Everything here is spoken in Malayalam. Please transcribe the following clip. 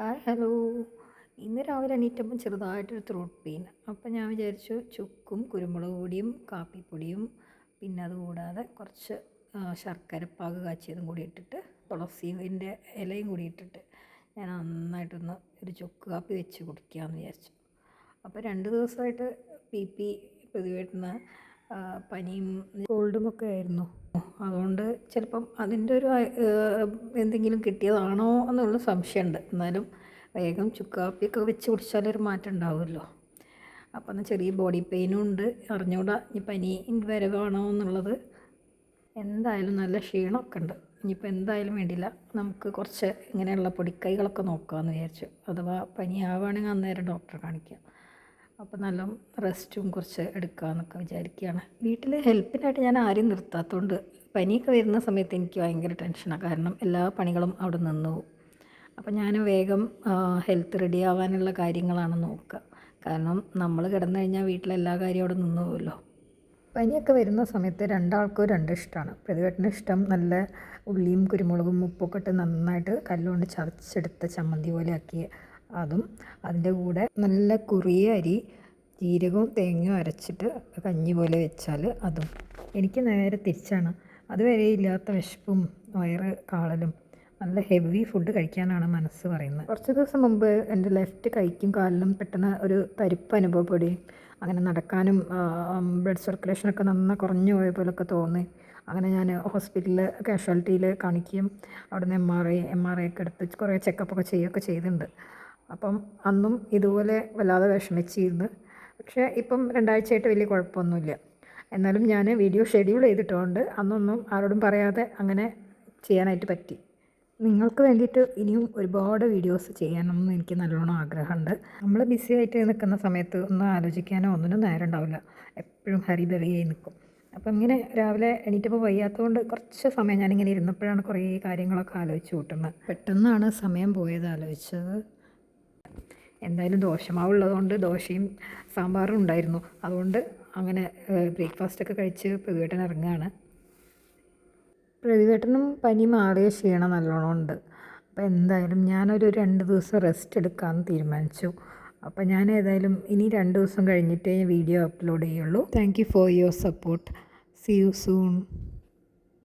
Hi hello. ഇന്ന് രാവിലെ എണീറ്റപ്പം ചെറുതായിട്ടൊരു ത്രോട്ട് പെയിൻ. അപ്പം ഞാൻ വിചാരിച്ചു ചുക്കും കുരുമുളക് പൊടിയും കാപ്പിപ്പൊടിയും പിന്നെ അതുകൂടാതെ കുറച്ച് ശർക്കരപ്പാക് കാച്ചിയതും കൂടി ഇട്ടിട്ട് തുളസീൻ്റെ ഇലയും കൂടി ഇട്ടിട്ട് ഞാൻ നന്നായിട്ടൊന്ന് ഒരു ചുക്ക് കാപ്പി വെച്ച് കുടിക്കാമെന്ന് വിചാരിച്ചു. അപ്പോൾ 2 ദിവസമായിട്ട് പി പ്രതിവേട്ടുന്ന പനിയും കോൾഡും ഒക്കെ ആയിരുന്നു. അതുകൊണ്ട് ചിലപ്പം അതിൻ്റെ ഒരു എന്തെങ്കിലും കിട്ടിയതാണോ എന്നുള്ള സംശയമുണ്ട്. എന്നാലും വേഗം ചുക്കാപ്പിയൊക്കെ വെച്ച് കുടിച്ചാലൊരു മാറ്റം ഉണ്ടാവുമല്ലോ. അപ്പം എന്നാൽ ചെറിയ ബോഡി പെയിനും ഉണ്ട്. അറിഞ്ഞൂടാ ഇനി പനി വരവാണോ എന്നുള്ളത്. എന്തായാലും നല്ല ക്ഷീണമൊക്കെ ഉണ്ട്. ഇനിയിപ്പോൾ എന്തായാലും വേണ്ടില്ല, നമുക്ക് കുറച്ച് ഇങ്ങനെയുള്ള പൊടിക്കൈകളൊക്കെ നോക്കാമെന്ന് വിചാരിച്ചു. അഥവാ പനി ആവുകയാണെങ്കിൽ അന്നേരം ഡോക്ടറെ കാണിക്കാം. അപ്പോൾ നല്ല റെസ്റ്റും കുറച്ച് എടുക്കാമെന്നൊക്കെ വിചാരിക്കുകയാണ്. വീട്ടിൽ ഹെൽപ്പിനായിട്ട് ഞാൻ ആരും നിർത്താത്തതുകൊണ്ട് പനിയൊക്കെ വരുന്ന സമയത്ത് എനിക്ക് ഭയങ്കര ടെൻഷനാണ്. കാരണം എല്ലാ പണികളും അവിടെ നിന്ന് പോകും. അപ്പോൾ ഞാൻ വേഗം ഹെൽത്ത് റെഡി ആവാനുള്ള കാര്യങ്ങളാണ് നോക്കുക. കാരണം നമ്മൾ കിടന്നു കഴിഞ്ഞാൽ വീട്ടിലെല്ലാ കാര്യവും അവിടെ നിന്ന് പോകുമല്ലോ. പനിയൊക്കെ വരുന്ന സമയത്ത് രണ്ടാൾക്കും ഇഷ്ടമാണ്. പ്രതിവേട്ടന് ഇഷ്ടം നല്ല ഉള്ളിയും കുരുമുളകും ഉപ്പൊക്കെ ഇട്ട് നന്നായിട്ട് കല്ലുകൊണ്ട് ചതച്ചെടുത്ത ചമ്മന്തി പോലെ ആക്കിയ അതും, അതിൻ്റെ കൂടെ നല്ല കുറിയ അരി ജീരകവും തേങ്ങയും അരച്ചിട്ട് കഞ്ഞി പോലെ വെച്ചാൽ അതും. എനിക്ക് നേരെ തിരിച്ചാണ്. അതുവരെ ഇല്ലാത്ത വിശപ്പും വയറ് കാളലും നല്ല ഹെവി ഫുഡ് കഴിക്കാനാണ് മനസ്സ് പറയുന്നത്. കുറച്ച് ദിവസം മുമ്പ് എൻ്റെ ലെഫ്റ്റ് കൈക്കും കാലിലും പെട്ടെന്ന് ഒരു തരിപ്പ് അനുഭവപ്പെടുകയും അങ്ങനെ നടക്കാനും ബ്ലഡ് സർക്കുലേഷനൊക്കെ നന്നായി കുറഞ്ഞു പോയ പോലൊക്കെ തോന്നി. അങ്ങനെ ഞാൻ ഹോസ്പിറ്റലിൽ കാഷ്വാലിറ്റിയിൽ കാണിക്കുകയും അവിടെ നിന്ന് എം ആർ ഐ ഒക്കെ എടുത്ത് കുറേ ചെക്കപ്പൊക്കെ ചെയ്യുകയൊക്കെ ചെയ്തിട്ടുണ്ട്. അപ്പം അന്നും ഇതുപോലെ വല്ലാതെ വിഷമിച്ചിരുന്നു. പക്ഷേ ഇപ്പം 2 ആഴ്ചയായിട്ട് വലിയ കുഴപ്പമൊന്നുമില്ല. എന്നാലും ഞാൻ വീഡിയോ ഷെഡ്യൂൾ ചെയ്തിട്ടുണ്ട്. അന്നൊന്നും ആരോടും പറയാതെ അങ്ങനെ ചെയ്യാനായിട്ട് പറ്റി. നിങ്ങൾക്ക് വേണ്ടിയിട്ട് ഇനിയും ഒരുപാട് വീഡിയോസ് ചെയ്യാനൊന്നും എനിക്ക് നല്ലോണം ആഗ്രഹമുണ്ട്. നമ്മൾ ബിസി ആയിട്ട് നിൽക്കുന്ന സമയത്ത് ഒന്നും ആലോചിക്കാനോ ഒന്നിനും നേരം ഉണ്ടാവില്ല. എപ്പോഴും ഹരിബറിയായി നിൽക്കും. അപ്പം ഇങ്ങനെ രാവിലെ എണീറ്റപ്പോൾ വയ്യാത്തതുകൊണ്ട് കുറച്ച് സമയം ഞാനിങ്ങനെ ഇരുന്നപ്പോഴാണ് കുറേ കാര്യങ്ങളൊക്കെ ആലോചിച്ച് കൂട്ടുന്നത്. പെട്ടെന്നാണ് സമയം പോയത് ആലോചിച്ചത്. എന്തായാലും ദോശമാവുള്ളതുകൊണ്ട് ദോശയും സാമ്പാറും ഉണ്ടായിരുന്നു. അതുകൊണ്ട് അങ്ങനെ ബ്രേക്ക്ഫാസ്റ്റൊക്കെ കഴിച്ച് പ്രതിവേട്ടൻ ഇറങ്ങുകയാണ്. പ്രതിവേട്ടനും പനി മാറിയ ക്ഷീണം നല്ലോണം ഉണ്ട്. അപ്പോൾ എന്തായാലും ഞാനൊരു 2 ദിവസം റെസ്റ്റ് എടുക്കാമെന്ന് തീരുമാനിച്ചു. അപ്പോൾ ഞാൻ ഏതായാലും ഇനി 2 ദിവസം കഴിഞ്ഞിട്ടേ വീഡിയോ അപ്ലോഡ് ചെയ്യുള്ളൂ. Thank you for your support. See you soon.